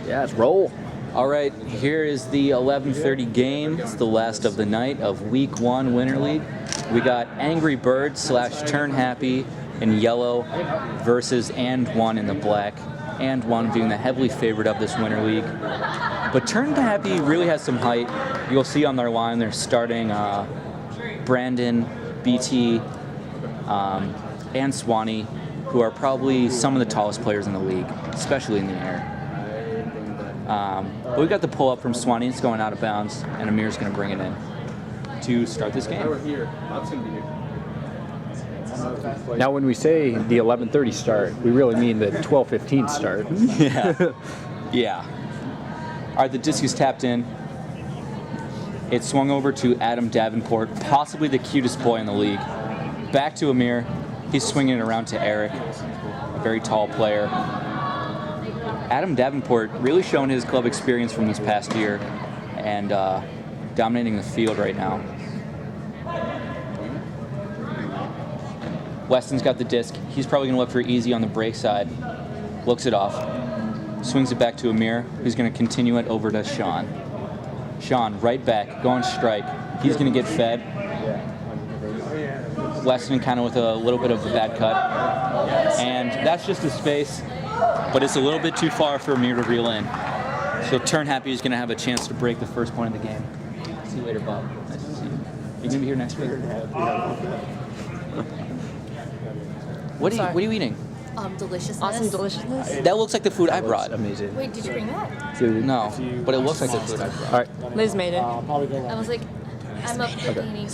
Yeah, let's roll. All right, here is the 11:30 game. It's the last of the night of Week 1 Winter League. We got Angry Bird / Turn Happy in yellow versus And One in the black. And One being the heavily favorite of this Winter League. But Turn Happy really has some height. You'll see on their line they're starting Brandon, BT, and Swanee, who are probably some of the tallest players in the league, especially in the air. But we got the pull up from Swanee. It's going out of bounds, and Amir's going to bring it in to start this game. Now, when we say the 11:30 start, we really mean the 12:15 start. Yeah. Yeah. All right, the disc is tapped in. It swung over to Adam Davenport, possibly the cutest boy in the league. Back to Amir. He's swinging it around to Eric, a very tall player. Adam Davenport really showing his club experience from this past year and dominating the field right now. Weston's got the disc. He's probably going to look for easy on the break side. Looks it off. Swings it back to Amir, who's going to continue it over to Sean. Sean, right back, going strike. He's going to get fed. Weston kind of with a little bit of a bad cut. And that's just a space, but it's a little bit too far for Amir to reel in. So Turn Happy is going to have a chance to break the first point of the game. See you later, Bob. Nice to see you. You going to be here next week? What are you eating? Deliciousness. Awesome deliciousness. That looks like the food I brought. Amazing. Wait, did you bring that? No, but it looks like the food I brought. All right. Liz made it. I was like, I'm up for eating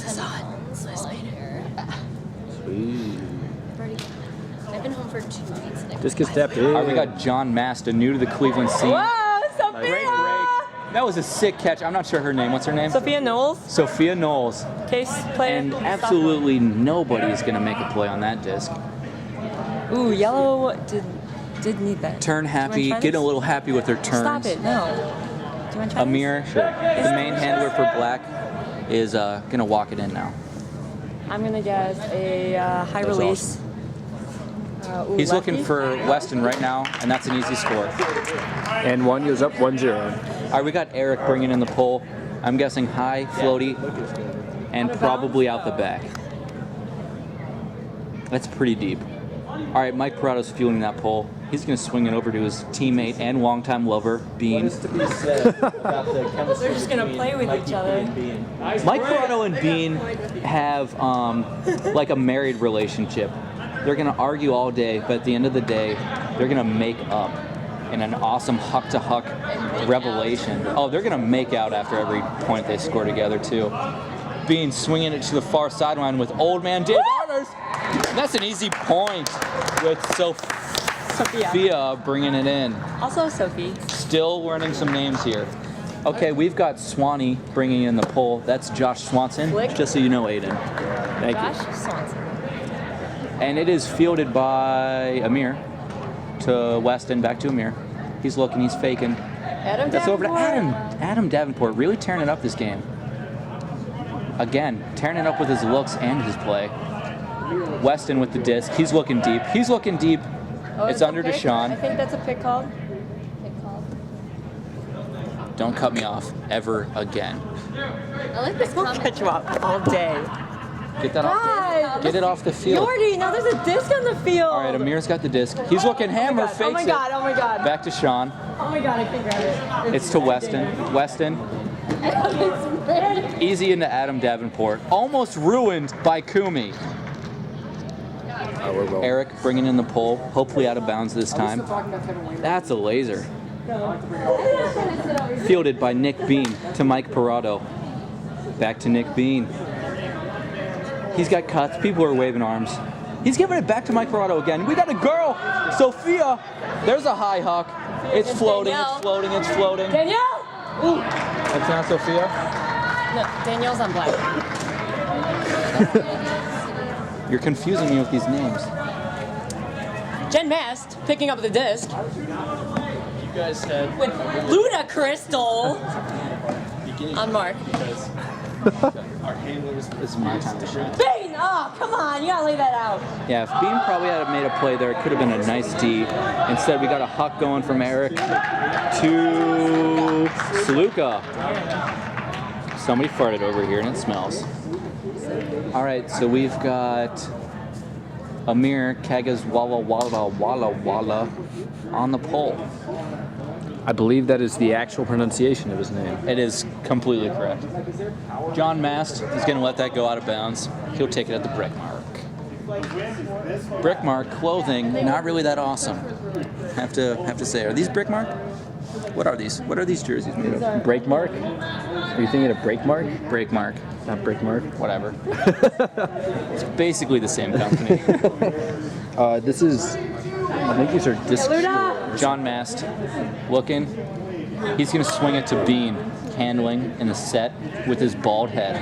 I've been home for 2 weeks. And Disc is tapped in. All right, we got John Masta, new to the Cleveland scene. Whoa, Sophia! Great break. That was a sick catch. I'm not sure her name. What's her name? Sophia Knowles, Sophia Knowles. case player. And absolutely nobody's going to make a play on that disc. Ooh, yellow did need that. Turn Happy, getting a little happy with their turns. Stop it, no. Do you want to try Amir, the main handler for black, is going to walk it in now. this? I'm going to guess a high release. Ooh, He's lefty? looking for Weston right now, and that's an easy score. And one goes up 1-0. All right, we got Eric bringing in the pull. I'm guessing high, floaty, and probably out the back. That's pretty deep. All right, Mike Parado's fueling that pull. He's going to swing it over to his teammate and longtime lover, Bean. They're just going to play with each other. Mike Parado and Bean have like a married relationship. They're going to argue all day, but at the end of the day, they're going to make up in an awesome huck-to-huck revelation. Oh, they're going to make out after every point they score together, too. Bean swinging it to the far sideline with old man Dave Arters. That's an easy point with Sophia bringing it in. Also Sophie. Still learning some names here. Okay, we've got Swanee bringing in the pull. That's Josh Swanson, Flick. just so you know, Aiden. Thank Josh you. Swanson. And it is fielded by Amir to Weston, back to Amir. He's looking, he's faking. Adam That's over to Davenport. Adam Davenport, really tearing it up this game. Again, tearing it up with his looks and his play. Weston with the disc. He's looking deep. He's looking deep. Oh, It's a under to pick? Sean. I think that's a pick called. Don't cut me off ever again. I like this We'll comment. catch you up all day. Get that off. God. Get it off the field. Yordi, now there's a disc on the field. All right, Amir's got the disc. He's looking hammer, fakes Oh my god, it. oh my god. Back to Sean. Oh my god, I can grab it. It's to Weston. Weston. Easy into Adam Davenport. Almost ruined by Kumi. We're rolling. Eric bringing in the pull. Hopefully out of bounds this time. That's a laser. Fielded by Nick Bean to Mike Parado. Back to Nick Bean. He's got cuts. People are waving arms. He's giving it back to Mike Parado again. We got a girl, Sophia. There's a high huck. It's floating, it's floating, it's floating. Danielle! Ooh. That's not Sophia? No, Danielle's on black. You're confusing me with these names. Jen Mast picking up the disc You guys said with Luna Crystal on mark. our handlers This is my time to shine. Bane! Oh, come on. You gotta lay that out. Yeah, if Bean probably had made a play there, it could have been a nice D. Instead, we got a huck going from Eric to Saluka. Somebody farted over here and it smells. All right, so we've got Amir Kagas Walla Walla Walla Walla on the pole. I believe that is the actual pronunciation of his name. It is completely correct. John Mast is going to let that go out of bounds. He'll take it at the brick mark. Brick mark clothing, not really that awesome. Have to say, are these brick mark? What are these? What are these jerseys made of? Break mark? Are you thinking of break mark? Break mark, Not break mark. whatever. It's basically the same company. This is, I think these are disc. John Mast looking. He's going to swing it to Bean, handling in the set with his bald head.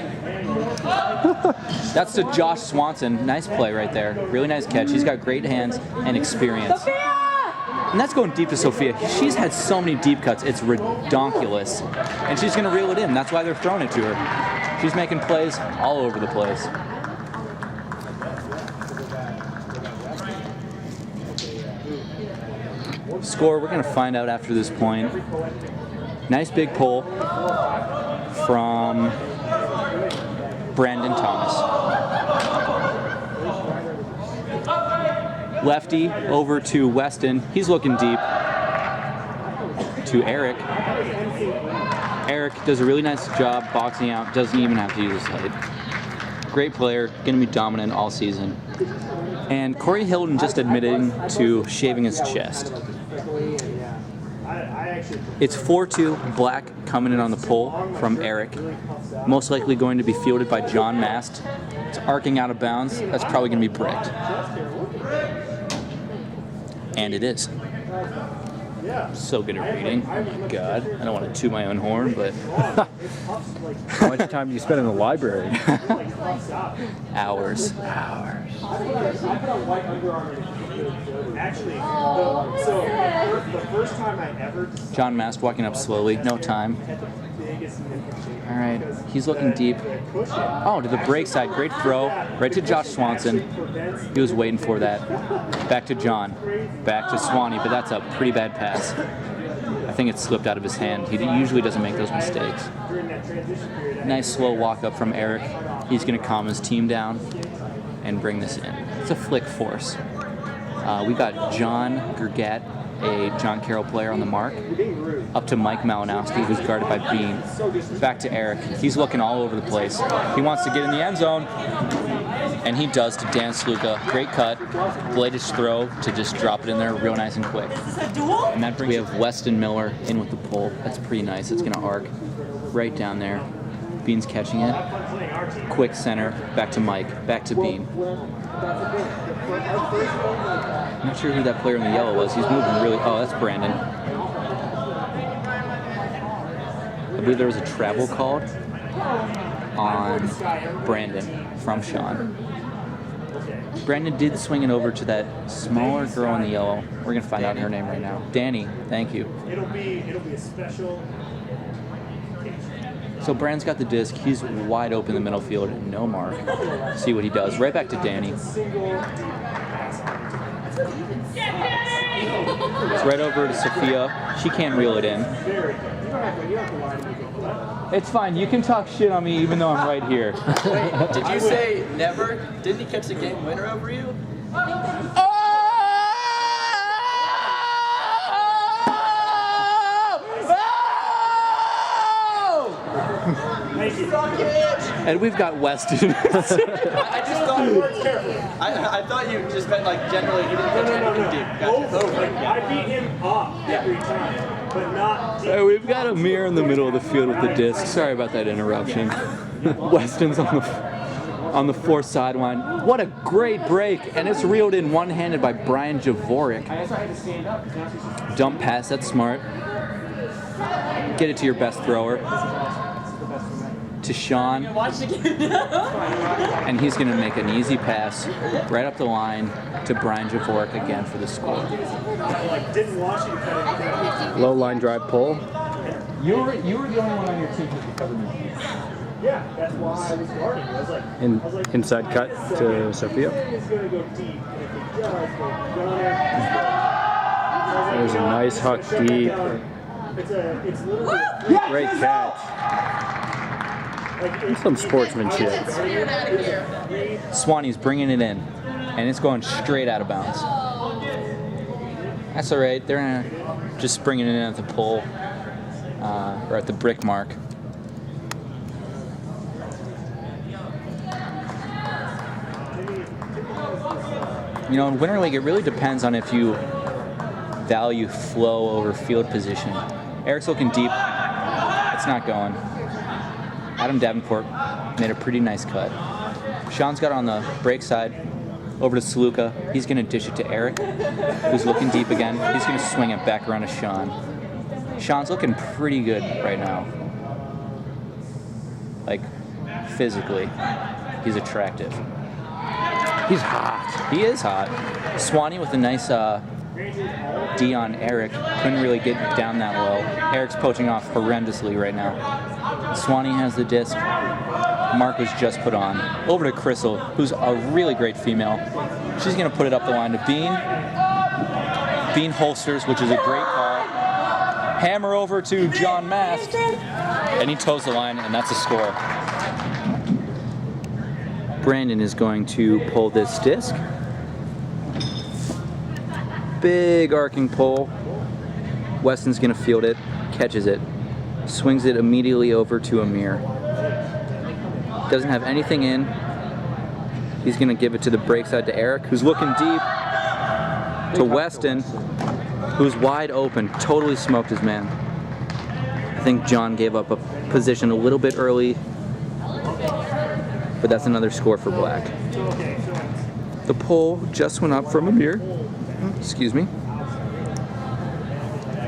That's to Josh Swanson. Nice play right there. Really nice catch. He's got great hands and experience. And that's going deep to Sophia. She's had so many deep cuts, it's redonkulous. And she's going to reel it in. That's why they're throwing it to her. She's making plays all over the place. Score, we're going to find out after this point. Nice big pull from Brandon Thomas. Lefty over to Weston. He's looking deep to Eric. Eric does a really nice job boxing out. Doesn't even have to use his height. Great player. Going to be dominant all season. And Corey Hilton just admitting to shaving his chest. It's 4-2 black coming in on the pull from Eric. Most likely going to be fielded by John Mast. It's arcing out of bounds. That's probably going to be bricked. And it is. So good at reading. Oh my God. I don't want to toot my own horn, but How much time do you spend in the library? hours. Actually, the first time I ever John Mast walking up slowly. No time. All right. He's looking deep. Oh, to the break side. Great throw. Right to Josh Swanson. He was waiting for that. Back to John. Back to Swanee, but that's a pretty bad pass. I think it slipped out of his hand. He usually doesn't make those mistakes. Nice slow walk up from Eric. He's going to calm his team down and bring this in. It's a flick force. We got John Gergat, a John Carroll player on the mark, up to Mike Malinowski, who's guarded by Bean. Back to Eric. He's looking all over the place. He wants to get in the end zone, and he does to Dan Sluka. Great cut, bladish throw to just drop it in there real nice and quick. And that brings we have Weston Miller in with the pull. That's pretty nice. It's going to arc right down there. Bean's catching it. Quick center, back to Mike, back to Bean. I'm not sure who that player in the yellow was. He's moving really. Oh, that's Brandon. I believe there was a travel called on Brandon from Sean. Brandon did swing it over to that smaller girl in the yellow. We're gonna find out her name right now. Danny, thank you. it'll be a special. So Brandon's got the disc. He's wide open in the middle field. No mark. See what he does. Right back to Danny. It's right over to Sophia. She can't reel it in. It's fine. You can talk shit on me even though I'm right here. Wait, did you say never? Didn't he catch the game winner over you? And we've got Weston. I just thought. I thought you just meant like generally he didn't catch anything deep. Gotcha. Over. I beat him up every time, but not deep. Hey, we've got a mirror in the middle of the field with the disc. Sorry about that interruption. Weston's on the fourth sideline. What a great break, and it's reeled in one-handed by Brian Javoric. Dump pass, that's smart. Get it to your best thrower. To Sean. And he's going to make an easy pass right up the line to Brian Javoric again for the score. Didn't want you to cut it. Low line drive pull. You were the only one on your team who could cover me. Yeah, that's why I was guarding. I was like, Inside cut to Sophia. it's gonna go deep. And if it does, go gunner. There's a nice huck deep. It's literally Great catch. Some sportsmanship. Swanee's bringing it in, and it's going straight out of bounds. That's all right. They're just bringing it in at the pole, or at the brick mark. You know, in Winter League, it really depends on if you value flow over field position. Eric's looking deep. It's not going. Adam Davenport made a pretty nice cut. Sean's got it on the break side. Over to Saluka. He's going to dish it to Eric, who's looking deep again. He's going to swing it back around to Sean. Sean's looking pretty good right now. Like, physically, he's attractive. He's hot. He is hot. Swanee with a nice D on Eric. Couldn't really get down that low. Eric's poaching off horrendously right now. Swanee has the disc. Mark was just put on. Over to Crystal, who's a really great female. She's going to put it up the line to Bean. Bean holsters, which is a great call. Hammer over to John Mast. And he toes the line, and that's a score. Brandon is going to pull this disc. Big arcing pull. Weston's going to field it, catches it, swings it immediately over to Amir. Doesn't have anything in. He's going to give it to the break side to Eric, who's looking deep. To Weston, who's wide open. Totally smoked his man. I think John gave up a position a little bit early, but that's another score for Black. The pull just went up from Amir. Excuse me.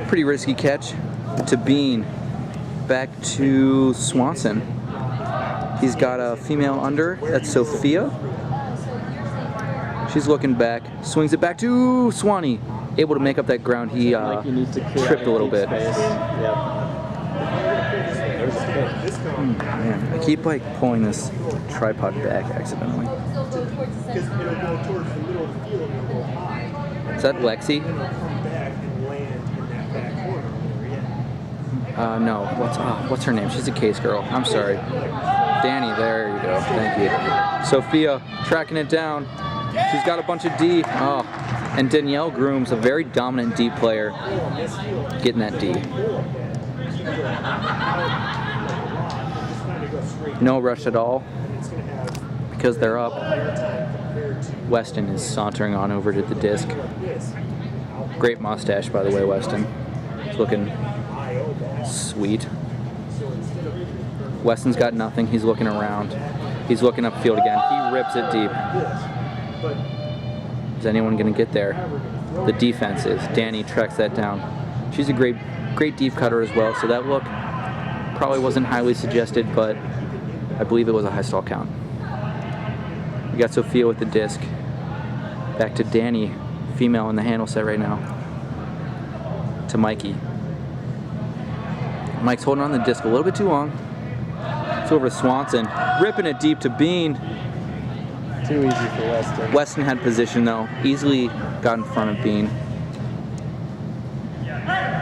Pretty risky catch. To Bean. Back to Swanson. He's got a female under. That's Sophia. She's looking back. Swings it back to Swanee. Able to make up that ground. He tripped a little bit. Man, I keep like pulling this tripod back accidentally. Is that Lexi? No. What's her name? She's a case girl. I'm sorry. Danny, there you go. Thank you. Sophia tracking it down. She's got a bunch of D. Oh, and Danielle Grooms, a very dominant D player, getting that D. No rush at all because they're up. Weston is sauntering on over to the disc. Great mustache, by the way, Weston. He's looking sweet. Weston's got nothing. He's looking around. He's looking upfield again. He rips it deep. Is anyone going to get there? The defense is. Danny tracks that down. She's a great deep cutter as well, so that look probably wasn't highly suggested, but I believe it was a high stall count. We got Sophia with the disc. Back to Danny, female in the handle set right now. To Mikey. Mike's holding on the disc a little bit too long. It's over to Swanson. Ripping it deep to Bean. Too easy for Weston. Weston had position though. Easily got in front of Bean.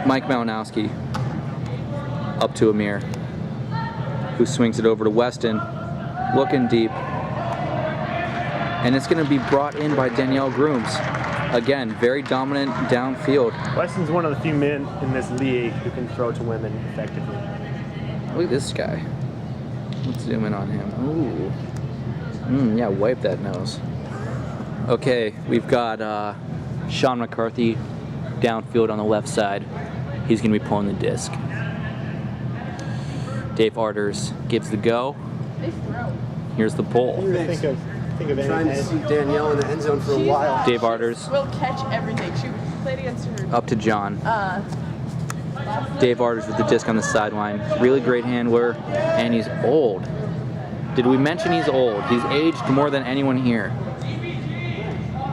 Mike Malinowski. Up to Amir. Who swings it over to Weston. Looking deep. And it's going to be brought in by Danielle Grooms. Again, very dominant downfield. Weston's one of the few men in this league who can throw to women effectively. Look at this guy. Let's zoom in on him. Ooh. Yeah, wipe that nose. Okay, we've got Sean McCarthy downfield on the left side. He's going to be pulling the disc. Dave Arters gives the go. Here's the pull. Think of Trying to see Danielle in the end zone for a while. Dave Arters Will catch everything. She played against her. up to John. Dave Arters with the disc on the sideline. Really great handler, and he's old. Did we mention he's old? He's aged more than anyone here.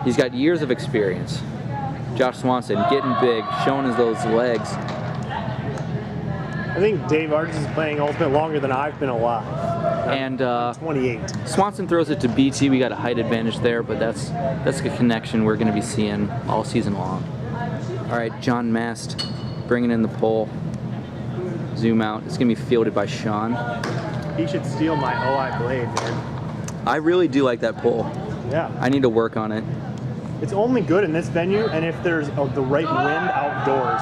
He's got years of experience. Josh Swanson getting big, showing us those legs. I think Dave Arts is playing Ultimate longer than I've been alive. And 28. Swanson throws it to BT. We got a height advantage there, but that's the connection we're going to be seeing all season long. All right, John Mast bringing in the pole. Zoom out. It's going to be fielded by Sean. He should steal my OI blade, man. I really do like that pole. Yeah. I need to work on it. It's only good in this venue and if there's the right wind outdoors.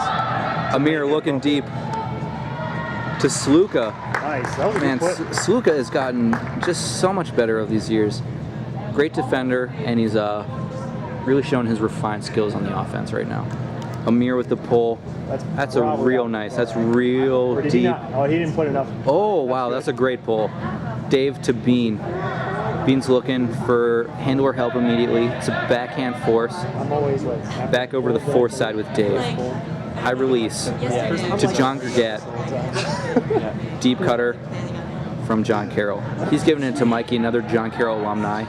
Amir looking deep to Sluka. Nice. That was a Man, good put. Sluka has gotten just so much better over these years. Great defender, and he's really showing his refined skills on the offense right now. Amir with the pull. That's a probably real out. nice. That's real Or did he deep. not? Oh, he didn't put enough. Oh, wow, that's a great pull. Dave to Bean. Bean's looking for handler help immediately. It's a backhand force. I'm always like. Back over to the fourth side with Dave. High release to John Gergat. Deep cutter from John Carroll. He's giving it to Mikey, another John Carroll alumni.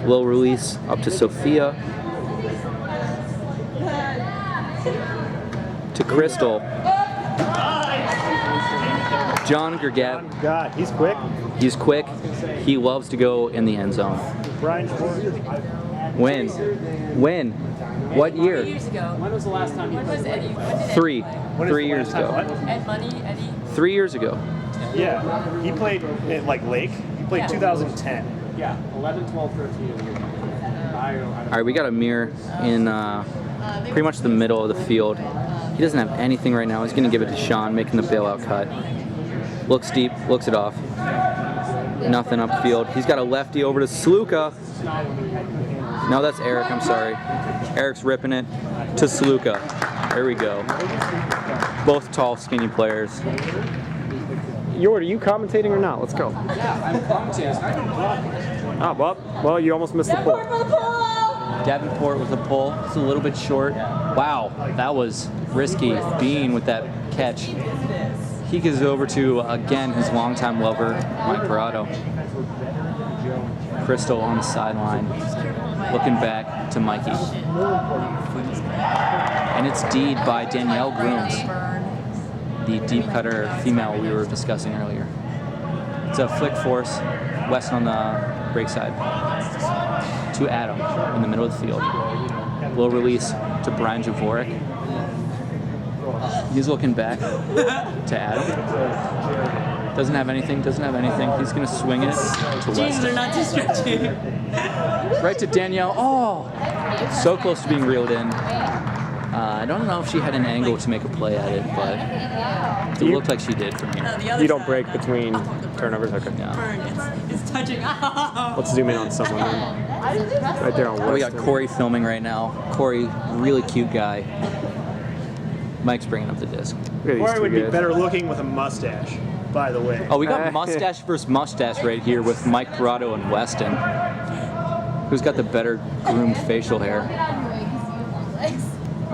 Low release up to Sophia. To Crystal. John Gergat. God, he's quick. He's quick. He loves to go in the end zone. Brian Schwartz. When? When? What year? Years ago. When was the last time you When was Eddie? When did Three. When is 3 the years last time ago. what? Ed Money, Eddie? 3 years ago. Yeah, he played at like Lake. He played Yeah. 2010. Yeah, 11, 12, 13. All right, we got Amir in pretty much the middle of the field. He doesn't have anything right now. He's going to give it to Sean, making the bailout cut. Looks deep, looks it off. Nothing upfield. He's got a lefty over to Sluka. No, that's Eric. I'm sorry. Eric's ripping it to Sluka. There we go. Both tall, skinny players. Yord, are you commentating or not? Let's go. Yeah, I'm commentating. Ah, well, you almost missed the pull. Davenport with a pull. It's a little bit short. Wow, that was risky. Bean with that catch. He gives it over to, again, his longtime lover, Mike Parado. Crystal on the sideline, looking back to Mikey. And it's D'd by Danielle Grooms, the deep cutter female we were discussing earlier. It's a flick force, West on the break side, to Adam in the middle of the field. Low release to Brian Javorek. He's looking back to Adam. Doesn't have anything. He's going to swing it to West. They're not too stretchy. Right to Danielle. Oh, so close to being reeled in. I don't know if she had an angle to make a play at it, but it looked like she did from here. You don't break between turnovers? Okay. Yeah. It's touching. Let's zoom in on someone then. Right there on Weston. We got Corey filming right now. Corey, really cute guy. Mike's bringing up the disc. Look at these Corey two would be guys. better looking with a mustache, by the way. Oh, we got mustache versus mustache right here with Mike Parado and Weston. Who's got the better groomed facial hair?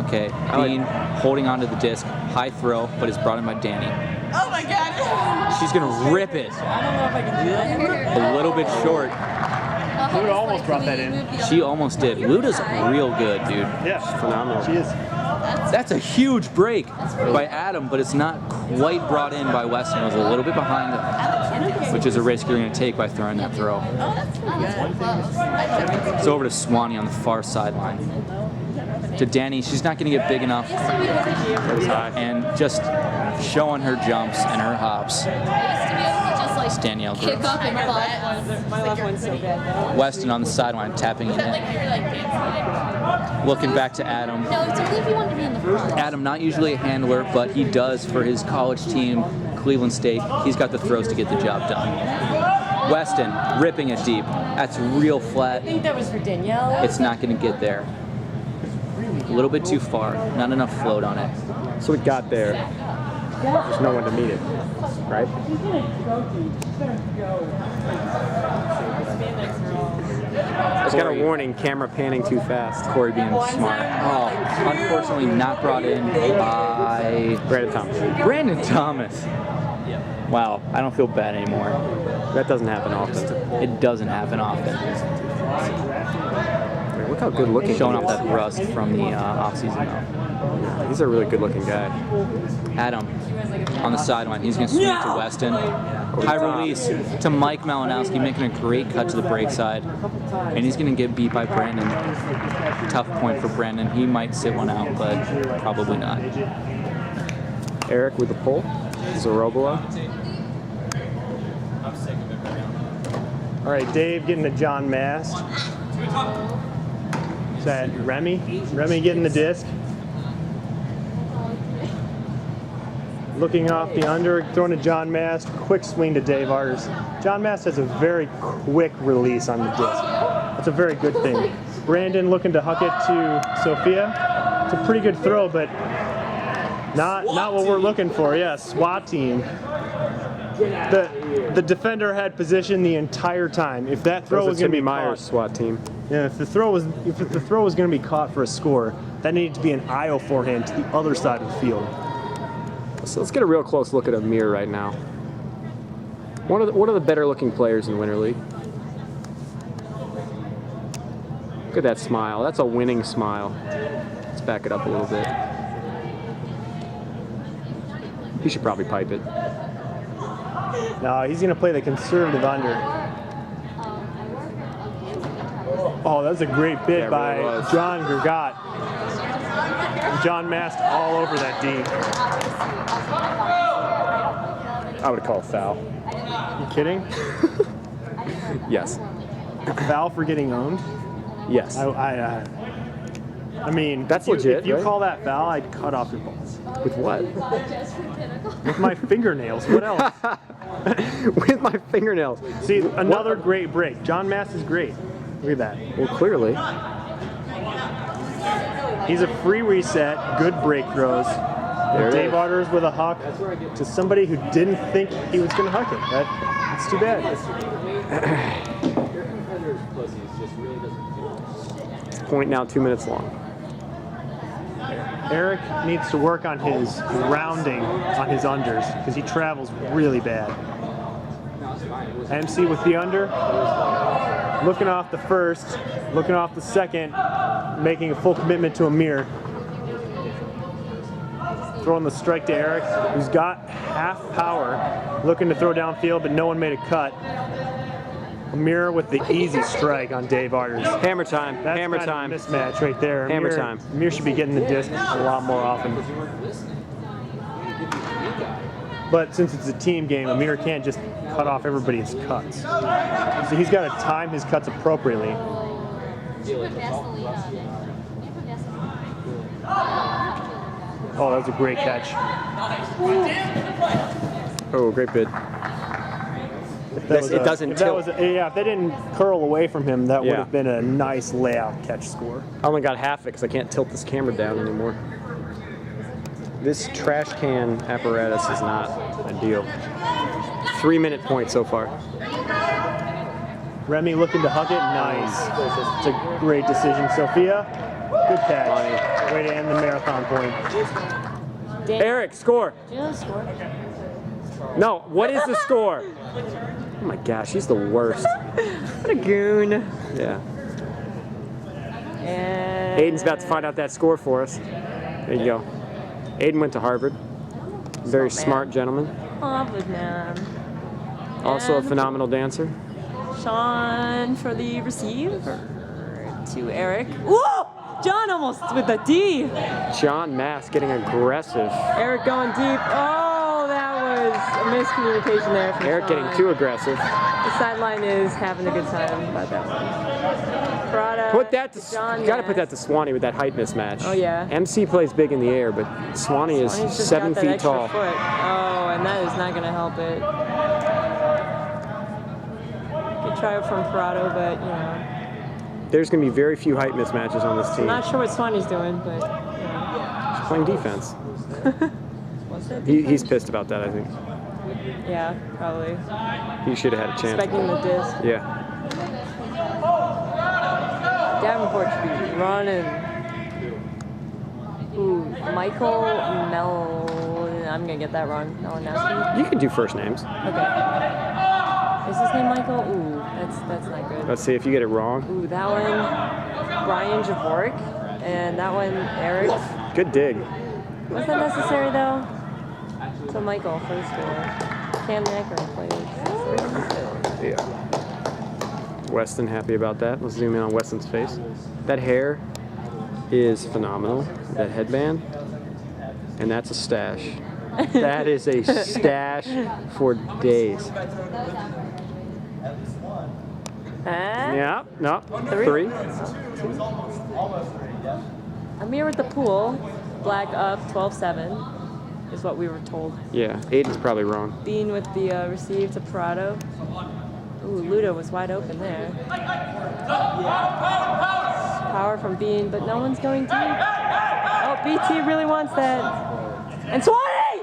Okay, Bean holding onto the disc. High throw, but is brought in by Danny. Oh my god. She's going to rip it. I don't know if I can do that. A little bit short. Luda almost brought that in. She almost did. Luda's real good, dude. Yeah, phenomenal. She is. That's a huge break by Adam, but it's not quite brought in by Weston. It was a little bit behind them, which is a risk you're going to take by throwing that throw. It's over to Swanee on the far sideline. To Danny, she's not going to get big enough. And just showing her jumps and her hops. It's Danielle Kick Grooms. up and fall. My left one's so bad though. Weston on the sideline, tapping it in. Looking back to Adam. No, it's only if you want to be in the front. Adam, not usually a handler, but he does for his college team, Cleveland State. He's got the throws to get the job done. Weston, ripping it deep. That's real flat. I think that was for Danielle. It's not going to get there. A little bit too far. Not enough float on it. So we got there. There's no one to meet it, right? Just got a warning, camera panning too fast. Corey being smart. Oh, unfortunately not brought in by Brandon Thomas. Brandon Thomas. Wow, I don't feel bad anymore. That doesn't happen often. It doesn't happen often. Look how good looking Showing he off is. that rust from the offseason, though. Yeah, he's a really good looking guy. Adam on the sideline. He's going to swing it to Weston. High release to Mike Malinowski, making a great cut to the break side. And he's going to get beat by Brandon. Tough point for Brandon. He might sit one out, but probably not. Eric with the pull. Zorobola. All right, Dave getting to John Mast. Is that Remy? Remy getting the disc. Looking off the under, throwing to John Mast. Quick swing to Dave Arters. John Mast has a very quick release on the disc. That's a very good thing. Brandon looking to huck it to Sophia. It's a pretty good throw, but not what we're looking for. Yeah, SWAT team. The defender had position the entire time. If that throw was going to be Myers caught, SWAT team. yeah, if the throw was going to be caught for a score, that needed to be an IO forehand to the other side of the field. So let's get a real close look at Amir right now. One of the better looking players in Winter League. Look at that smile. That's a winning smile. Let's back it up a little bit. He should probably pipe it. No, he's going to play the conservative under. Oh, that's a great bit Yeah, it by really was. John Gergat. John Mast all over that D. I would call foul. You kidding? Yes. Foul for getting owned? Yes. I mean, That's if you, legit, If you right? call that foul, I'd cut off your balls. With what? With my fingernails. What else? With my fingernails. See, another great break. John Mast is great. Look at that. Well, clearly. He's a free reset, good break throws. There it Dave is. Arters with a huck to somebody who didn't think he was going to huck it. That's too bad. Point now 2 minutes long. Eric needs to work on his rounding on his unders because he travels really bad. MC with the under, looking off the first, looking off the second, making a full commitment to Amir. Throwing the strike to Eric, who's got half power, looking to throw downfield, but no one made a cut. Amir with the easy strike on Dave Arters. Hammer time. That's Hammer kind time. of a mismatch right there. Hammer Amir, time. Amir should be getting the disc a lot more often. But since it's a team game, Amir can't just cut off everybody's cuts. So he's got to time his cuts appropriately. You put Vaseline on it. You put Vaseline. Oh, that was a great catch. Oh, great bid. If that Yes, was it a- doesn't if that tilt. was a- yeah, if they didn't curl away from him, that would Yeah. have been a nice layout catch score. I only got half it because I can't tilt this camera down anymore. This trash can apparatus is not ideal. 3 minute point so far. Remy looking to huck it. Nice. It's a great decision. Sophia, good catch. Way to end the marathon point. Eric, score. Do you know the score? No, what is the score? Oh my gosh, he's the worst. What a goon. Yeah. And Aiden's about to find out that score for us. There you go. Aiden went to Harvard. Very smart gentleman. Harvard man. Also a And phenomenal dancer. Sean for the receiver to Eric. Whoa! John almost with the D. John Mass getting aggressive. Eric going deep. Oh, that was a miscommunication there. From Eric getting Sean. too aggressive. The sideline is having a good time about that one. Prada. Put that to John. you gotta put that to Swanee with that height mismatch. Oh, yeah. MC plays big in the air, but Swanee is He's just 7 got that feet extra tall. Foot. Oh, and that is not going to help it. Good try from Parado, but you know, There's gonna be very few height mismatches on this team. I'm not sure what Swanee's doing, but He's playing defense. what's that? He's pissed about that, I think. Yeah, probably. He should have had a chance. Expecting the disc. Yeah. Davenport should be running. Ooh, Michael Mel. I'm gonna get that wrong. Melanowski. You can do first names. Okay. Is his name Michael? Ooh, that's not good. Let's see if you get it wrong. Ooh, that one, Brian Javork, and that one, Eric. Good dig. Was that necessary though? So Michael for the score. Cam Nacker played. Yeah. Weston happy about that. Let's zoom in on Weston's face. That hair is phenomenal. That headband. And that's a stash. That is a stash for days. Yeah, no, 3. Amir at the pool, black up, 12-7, is what we were told. Yeah, Aiden's probably wrong. Bean with the receive to Parado. Ooh, Ludo was wide open there. Power from Bean, but no one's going deep. Oh, BT really wants that. And Swanee!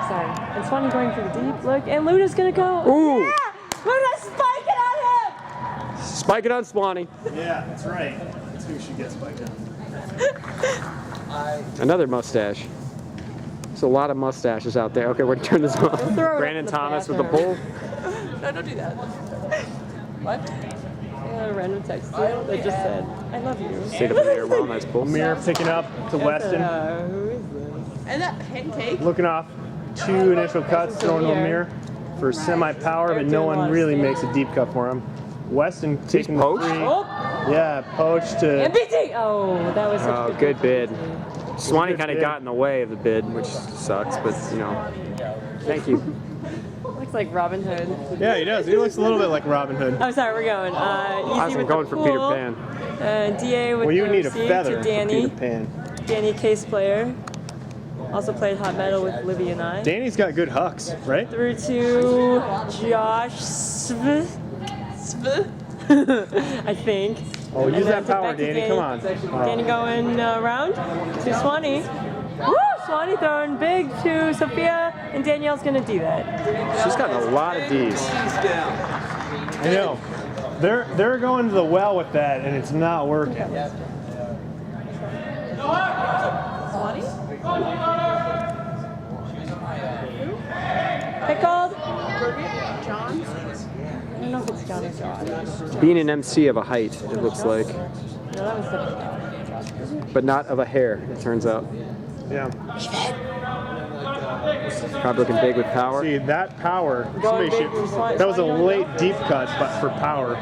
Sorry. And Swanee going for the deep look, and Ludo's gonna go. Ooh! Yeah! Ludo, spike it on him! Spike it on Swanee. Yeah, that's right. That's who should get spiked on. Another mustache. There's a lot of mustaches out there. Okay, we're gonna turn this off. We'll throw it Brandon up in the Thomas with the bathroom. pull. No, don't do that. What? Yeah, random text that just said, I love you. Stayed up in the air well, nice pull. Amir picking up to Weston. Who is this? And that pancake. Looking off 2 initial cuts, throwing to Amir for semi-power, but no one really makes a deep cut for him. Weston taking the poached? 3. Oh! Yeah, poached to. And BT! Oh, that was such Oh, a good bid. Swanee Good kind of bid. got in the way of the bid, which sucks, but you know. Thank you. Looks like Robin Hood. Yeah, he does. He looks a little bit like Robin Hood. I'm sorry, we're going. Easy Awesome, with going the for pool. Peter Pan. DA with Well, you the need a receive feather to for Danny. Peter Pan. Danny, case player. Also played hot metal with Livy and I. Danny's got good hucks, right? Through to Josh Sv. I think. Oh, And use then that power, back to Danny. Come on. Danny going around to Swanee. Woo! Swanee throwing big to Sophia, and Danielle's gonna do that. She's gotten a lot of D's. I know. They're going to the well with that, and it's not working. Pickled. John's. I don't know if it's John or Josh. Being an MC of a height, it looks like, No, that was the. but not of a hair, it turns out. Yeah. Probably looking big with power. See, that power, Going somebody big should, from Swanee. that was a Swanee going late deep cut, but for power.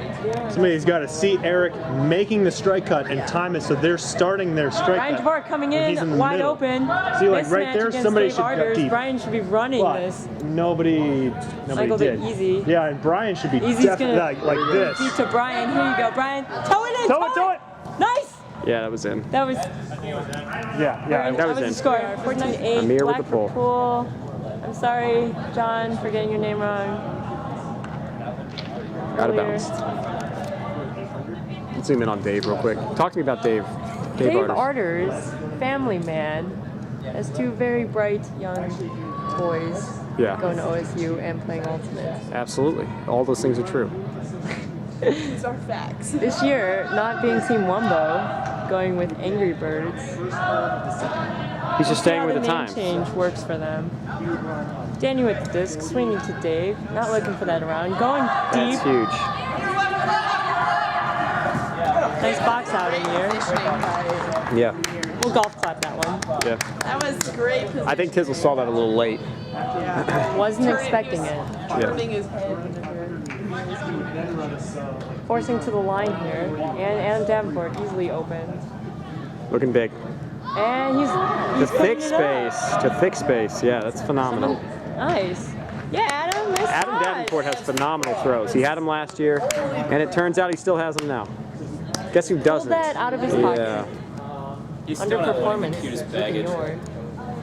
Somebody's got to see Eric making the strike cut and time it so they're starting their strike Brian cut. Dvorak coming when he's in, the wide middle. open. See, like right Mismatch there, against somebody Dave should cut Arders. deep. Brian should be running But this. nobody Michael did. did easy. Yeah, and Brian should be Easy's definitely gonna like this. deep to Brian. Here you go, Brian. Toe it in. Toe it. Nice. Yeah, that was in. That was Yeah, that was the in. score. 14-8. Amir with Black the for pull. pool. I'm sorry, John, for getting your name wrong. Out of earlier. bounds. Let's zoom in on Dave real quick. Talk to me about Dave. Dave Arders. Arders, family man, has 2 very bright young boys Yeah. going to OSU and playing Ultimate. Absolutely. All those things are true. These are facts. This year, not being Team Wumbo, going with Angry Birds. He's just staying How with the name times. change works for them. Danny with the disc, swinging to Dave, not looking for that around, going deep. That's huge. Nice box out in here. Yeah. We'll golf clap that one. Yeah. That was great position. I think Tizzle saw that a little late. Yeah. Wasn't expecting it. Turning his head. Forcing to the line here, and Adam Davenport easily open. Looking big. And he's To thick putting it up. space. To thick space. Yeah, that's phenomenal. Nice. Yeah, Adam, nice Adam touch. Davenport has phenomenal throws. He had them last year, and it turns out he still has them now. Guess who Pulled doesn't? that out of his pocket. Yeah. Underperformance. Ignored.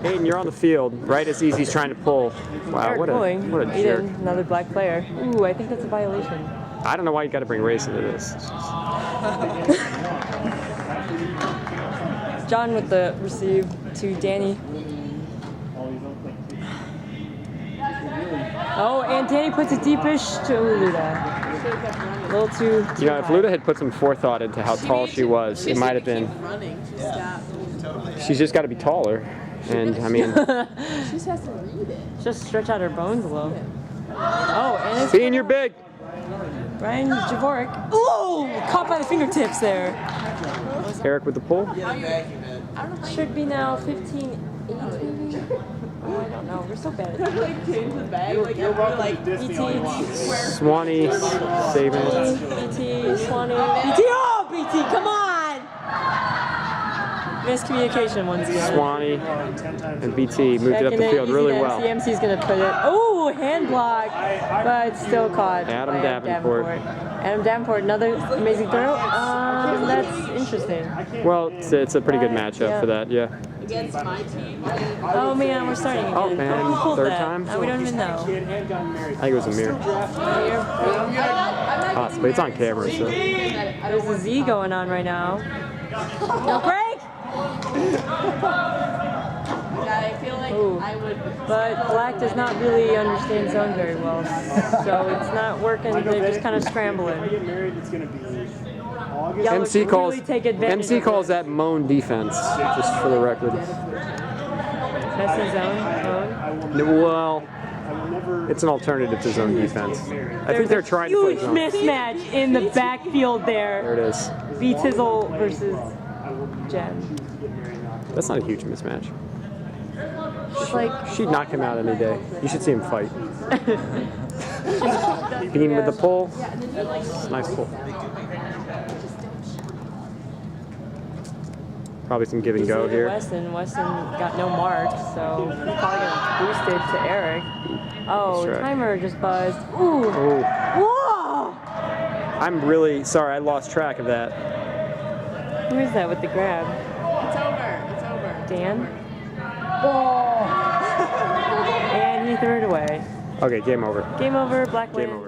Hayden, you're on the field, right as Easy's trying to pull. Wow, Eric what a Aiden, jerk. another black player. Ooh, I think that's a violation. I don't know why you got to bring race into this. John with the receive to Danny. Oh, and Danny puts a deepish to Luda. A little too You know, if high. Luda had put some forethought into how tall she was, it might have been. Running. She stopped. She's just got to be taller. And I mean, She just has to read it. Just stretch out her bones a little. Oh, and it's being you're big. Brian Javorek. Ooh, caught by the fingertips there. Eric with the pull. Should be now 15-8 maybe? Oh, I don't know. We're so bad at it. Like change the bag, like after like BT, Swanee saving it. BT, Swanee. BT, oh, BT, come on! Miscommunication once again. Swanee and BT moved it up the field really well. CMC's gonna put it. Oh, hand block, but still caught. Adam by Davenport. Adam Davenport, another amazing throw. That's interesting. Well, it's a pretty good matchup for that, yeah. against my team. Oh man, we're starting again. Oh man, Who pulled third that? time? We don't even know. I think it was Amir. Possibly, it's on camera, so. There's a Z going on right now. No break! Yeah, I feel like Ooh. I would. But Black does not really understand zone very well, so it's not working. They're just kind of scrambling. Yellow MC should calls really take advantage MC of calls it. that moan defense, just for the record. That's his zone. Well, it's an alternative to zone defense. I think they're trying to play Huge zone. mismatch in the backfield There there. it is. V-Tizzle versus Jen. That's not a huge mismatch. It's like She'd knock him out any day. You should see him fight. Bean with the pull. Nice pull. Probably some give and go here. Weston got no mark, so he's probably gonna boost it to Eric. Oh, That's right. timer just buzzed. Ooh. Oh, Whoa! I'm really sorry. I lost track of that. Who is that with the grab? It's over. It's over. Dan? And he threw it away. Okay, game over. Game over, Black Game wins. over.